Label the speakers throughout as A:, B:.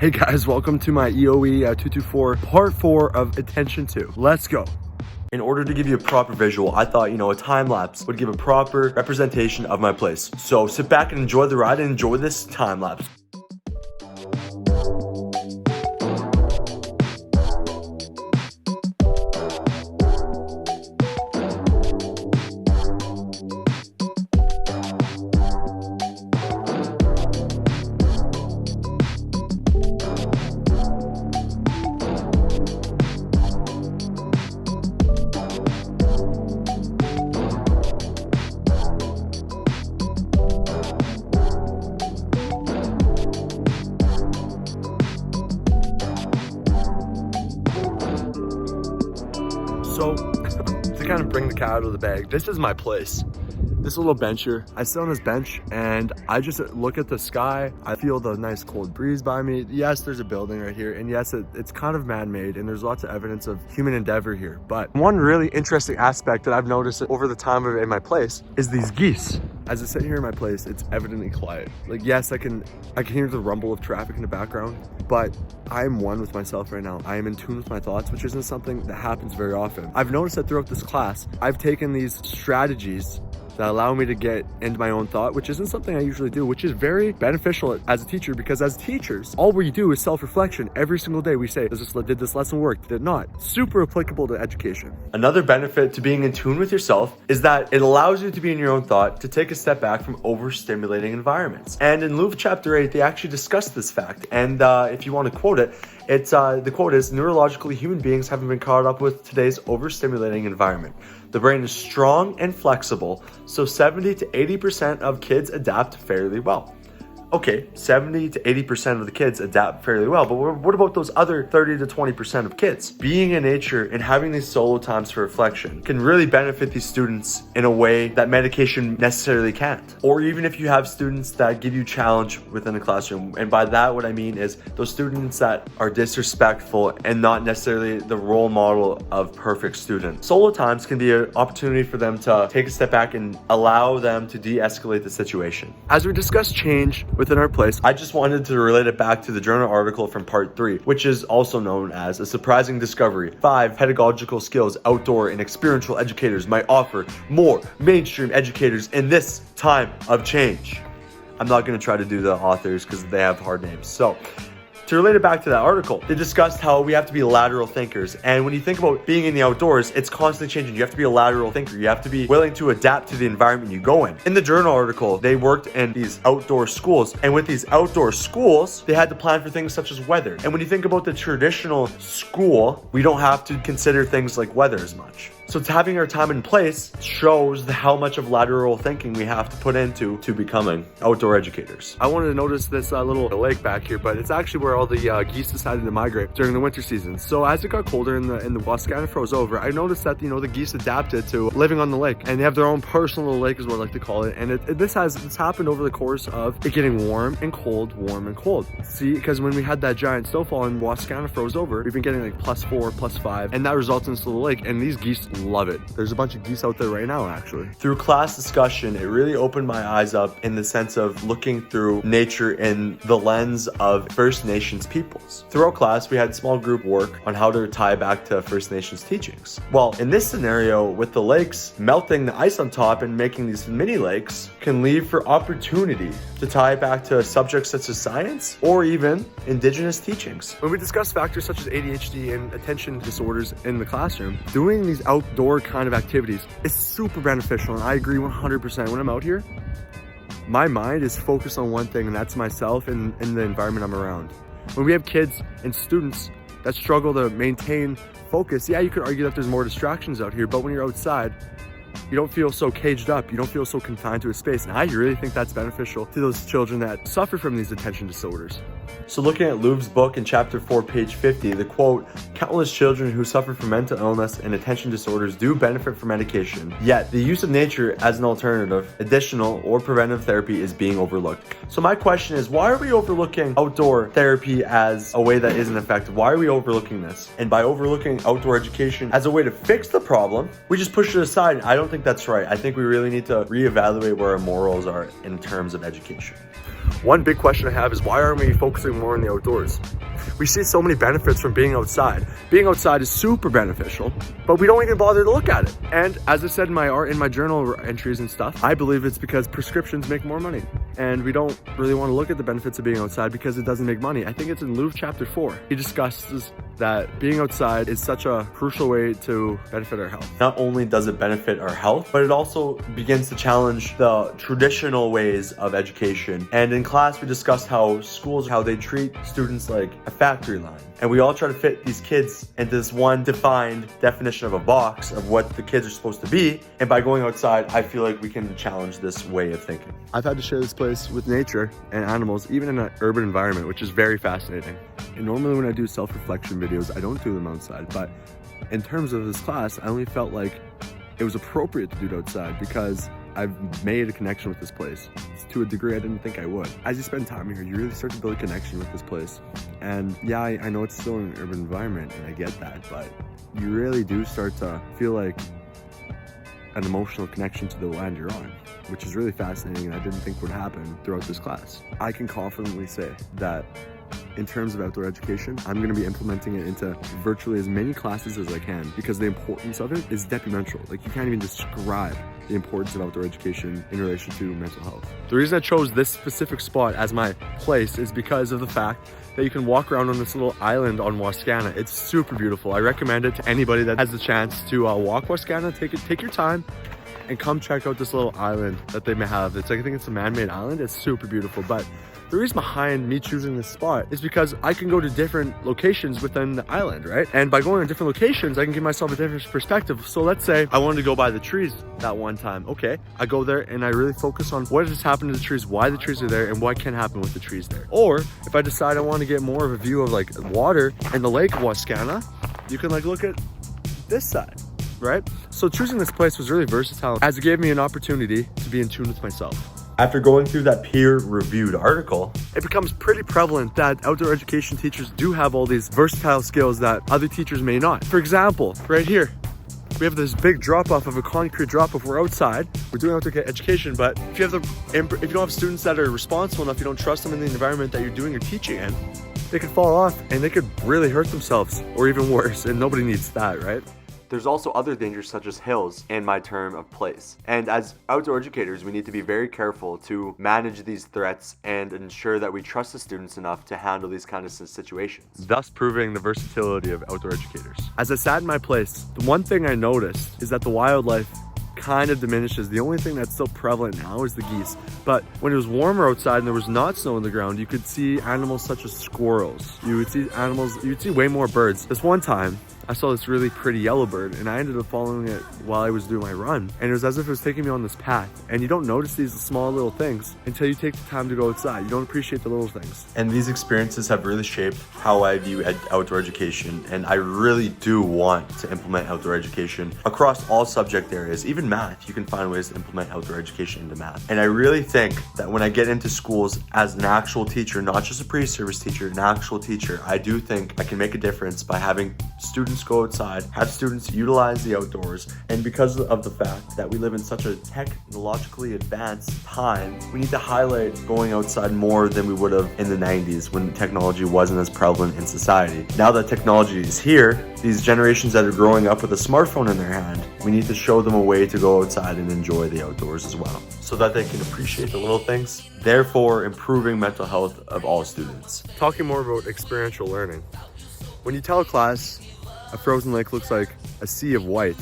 A: Hey guys, welcome to my EOE 224 part 4 of Intention 2. Let's go. In order to give you a proper visual, I thought, a time lapse would give a proper representation of my place. So sit back and enjoy the ride and enjoy this time lapse. So, to kind of bring the cat out of the bag, this is my place. This little bench here, I sit on this bench and I just look at the sky. I feel the nice cold breeze by me. Yes, there's a building right here, and yes, it's kind of man-made, and there's lots of evidence of human endeavor here. But one really interesting aspect that I've noticed over the time of it in my place is these geese. As I sit here in my place, it's evidently quiet. Like, yes, I can hear the rumble of traffic in the background, but I'm one with myself right now. I am in tune with my thoughts, which isn't something that happens very often. I've noticed that throughout this class, I've taken these strategies that allow me to get into my own thought, which isn't something I usually do, which is very beneficial as a teacher, because as teachers, all we do is self-reflection. Every single day we say, did this lesson work? Did it not? Super applicable to education. Another benefit to being in tune with yourself is that it allows you to be in your own thought, to take a step back from overstimulating environments. And in Louvre chapter 8, they actually discuss this fact. And if you want to quote it, the quote is, "Neurologically, human beings haven't been caught up with today's overstimulating environment. The brain is strong and flexible, so 70 to 80% of kids adapt fairly well." Okay, 70 to 80% of the kids adapt fairly well, but what about those other 30 to 20% of kids? Being in nature and having these solo times for reflection can really benefit these students in a way that medication necessarily can't. Or even if you have students that give you challenge within the classroom, and by that what I mean is those students that are disrespectful and not necessarily the role model of perfect students. Solo times can be an opportunity for them to take a step back and allow them to de-escalate the situation. As we discuss change within our place, I just wanted to relate it back to the journal article from part 3, which is also known as A Surprising Discovery: 5 Pedagogical Skills Outdoor and Experiential Educators Might Offer More Mainstream Educators in This Time of Change. I'm not going to try to do the authors because they have hard names. So, to relate it back to that article, they discussed how we have to be lateral thinkers. And when you think about being in the outdoors, it's constantly changing. You have to be a lateral thinker. You have to be willing to adapt to the environment you go in. In the journal article, they worked in these outdoor schools. And with these outdoor schools, they had to plan for things such as weather. And when you think about the traditional school, we don't have to consider things like weather as much. So it's having our time in place shows how much of lateral thinking we have to put into becoming outdoor educators. I wanted to notice this little lake back here, but it's actually where all the geese decided to migrate during the winter season. So as it got colder and the Wascana froze over, I noticed that the geese adapted to living on the lake, and they have their own personal little lake, is what I like to call it. And this happened over the course of it getting warm and cold, warm and cold. See, because when we had that giant snowfall and Wascana froze over, we've been getting like +4, +5, and that results into the lake. And these geese love it. There's a bunch of geese out there right now, actually. Through class discussion, it really opened my eyes up in the sense of looking through nature in the lens of First Nations peoples. Throughout class, we had small group work on how to tie back to First Nations teachings. Well, in this scenario, with the lakes melting the ice on top and making these mini lakes, can leave for opportunity to tie back to subjects such as science or even indigenous teachings. When we discuss factors such as ADHD and attention disorders in the classroom, doing these outdoor kind of activities is super beneficial, and I agree 100%. When I'm out here, my mind is focused on one thing, and that's myself and the environment I'm around. When we have kids and students that struggle to maintain focus, yeah, you could argue that there's more distractions out here, but when you're outside, you don't feel so caged up. You don't feel so confined to a space. And I really think that's beneficial to those children that suffer from these attention disorders. So looking at Louvre's book in chapter 4, page 50, the quote, "Countless children who suffer from mental illness and attention disorders do benefit from medication. Yet the use of nature as an alternative, additional or preventive therapy is being overlooked." So my question is, why are we overlooking outdoor therapy as a way that isn't effective? Why are we overlooking this? And by overlooking outdoor education as a way to fix the problem, we just push it aside. I don't think that's right. I think we really need to reevaluate where our morals are in terms of education. one big question I have is, why aren't we focusing more on the outdoors? We see so many benefits from being outside. Being outside is super beneficial, but we don't even bother to look at it. And as I said in my journal entries and stuff, I believe it's because prescriptions make more money. And we don't really want to look at the benefits of being outside because it doesn't make money. I think it's in Luke chapter 4. He discusses that being outside is such a crucial way to benefit our health. Not only does it benefit our health, but it also begins to challenge the traditional ways of education. And in class, we discussed how schools, how they treat students like a factory line. And we all try to fit these kids into this one defined definition of a box of what the kids are supposed to be. And by going outside, I feel like we can challenge this way of thinking. I've had to share this place with nature and animals, even in an urban environment, which is very fascinating. And normally when I do self-reflection videos, I don't do them outside. But in terms of this class, I only felt like it was appropriate to do it outside because I've made a connection with this place to a degree I didn't think I would. As you spend time here, you really start to build a connection with this place. And yeah, I know it's still an urban environment and I get that, but you really do start to feel like an emotional connection to the land you're on, which is really fascinating and I didn't think would happen throughout this class. I can confidently say that in terms of outdoor education, I'm going to be implementing it into virtually as many classes as I can because the importance of it is detrimental. Like, you can't even describe the importance of outdoor education in relation to mental health. The reason I chose this specific spot as my place is because of the fact that you can walk around on this little island on Wascana. It's super beautiful. I recommend it to anybody that has the chance to walk Wascana. Take your time and come check out this little island that they may have. It's like, I think it's a man-made island. It's super beautiful. But the reason behind me choosing this spot is because I can go to different locations within the island, right? And by going to different locations, I can give myself a different perspective. So let's say I wanted to go by the trees that one time. Okay, I go there and I really focus on what has happened to the trees, why the trees are there, and what can happen with the trees there. Or if I decide I want to get more of a view of like water and the lake of Wascana, you can like look at this side, right? So choosing this place was really versatile as it gave me an opportunity to be in tune with myself. After going through that peer-reviewed article, it becomes pretty prevalent that outdoor education teachers do have all these versatile skills that other teachers may not. For example, right here, we have this big drop-off of a concrete drop-off. We're outside, we're doing outdoor education, but if you don't have students that are responsible enough, you don't trust them in the environment that you're doing your teaching in, they could fall off and they could really hurt themselves, or even worse, and nobody needs that, right? There's also other dangers such as hills in my term of place. And as outdoor educators, we need to be very careful to manage these threats and ensure that we trust the students enough to handle these kind of situations, thus proving the versatility of outdoor educators. As I sat in my place, the one thing I noticed is that the wildlife kind of diminishes. The only thing that's still prevalent now is the geese. But when it was warmer outside and there was not snow on the ground, you could see animals such as squirrels. You would see way more birds. This one time, I saw this really pretty yellow bird and I ended up following it while I was doing my run. And it was as if it was taking me on this path. And you don't notice these small little things until you take the time to go outside. You don't appreciate the little things. And these experiences have really shaped how I view outdoor education. And I really do want to implement outdoor education across all subject areas. Even math, you can find ways to implement outdoor education into math. And I really think that when I get into schools as an actual teacher, not just a pre-service teacher, an actual teacher, I do think I can make a difference by having students go outside, have students utilize the outdoors. And because of the fact that we live in such a technologically advanced time, we need to highlight going outside more than we would have in the 90s when technology wasn't as prevalent in society. Now that technology is here, these generations that are growing up with a smartphone in their hand, we need to show them a way to go outside and enjoy the outdoors as well, so that they can appreciate the little things, therefore improving mental health of all students. Talking more about experiential learning. When you tell a class a frozen lake looks like a sea of white,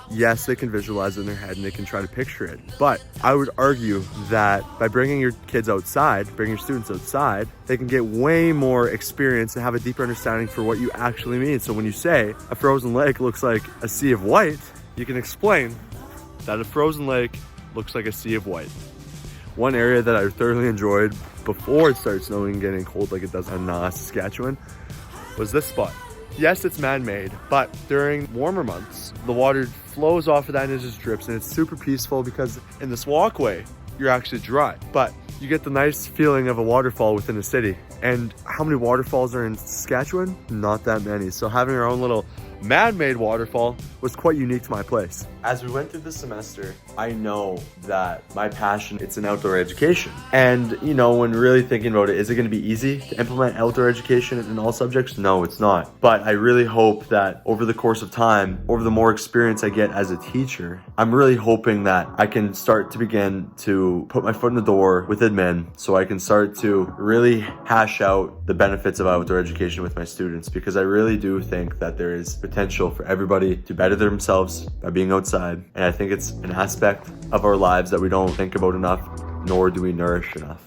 A: yes, they can visualize it in their head and they can try to picture it. But I would argue that by bringing your kids outside, bringing your students outside, they can get way more experience and have a deeper understanding for what you actually mean. So when you say a frozen lake looks like a sea of white, you can explain that a frozen lake looks like a sea of white. One area that I thoroughly enjoyed before it started snowing and getting cold like it does in Saskatchewan was this spot. Yes, it's man-made, but during warmer months, the water flows off of that and it just drips, and it's super peaceful because in this walkway, you're actually dry, but you get the nice feeling of a waterfall within a city. And how many waterfalls are in Saskatchewan? Not that many. So having our own little man-made waterfall was quite unique to my place. As we went through the semester, I know that my passion, it's in outdoor education. And, you know, when really thinking about it, is it going to be easy to implement outdoor education in all subjects? No, it's not. But I really hope that over the course of time, over the more experience I get as a teacher, I'm really hoping that I can start to begin to put my foot in the door with admin, so I can start to really hash out the benefits of outdoor education with my students, because I really do think that there is potential for everybody to better themselves by being outside. And I think it's an aspect of our lives that we don't think about enough, nor do we nourish enough.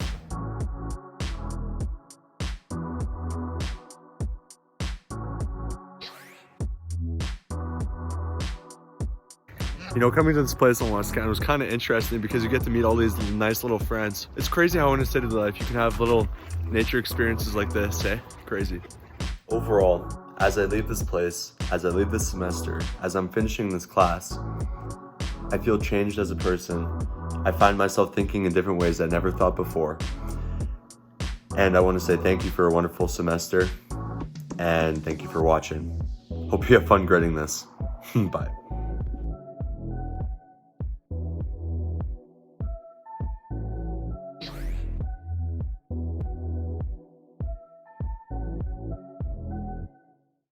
A: You know, coming to this place on Westcott was kind of interesting because you get to meet all these nice little friends. It's crazy how in a city life you can have little nature experiences like this, eh? Crazy. Overall, as I leave this place, as I leave this semester, as I'm finishing this class, I feel changed as a person. I find myself thinking in different ways I never thought before. And I want to say thank you for a wonderful semester, and thank you for watching. Hope you have fun grading this. Bye.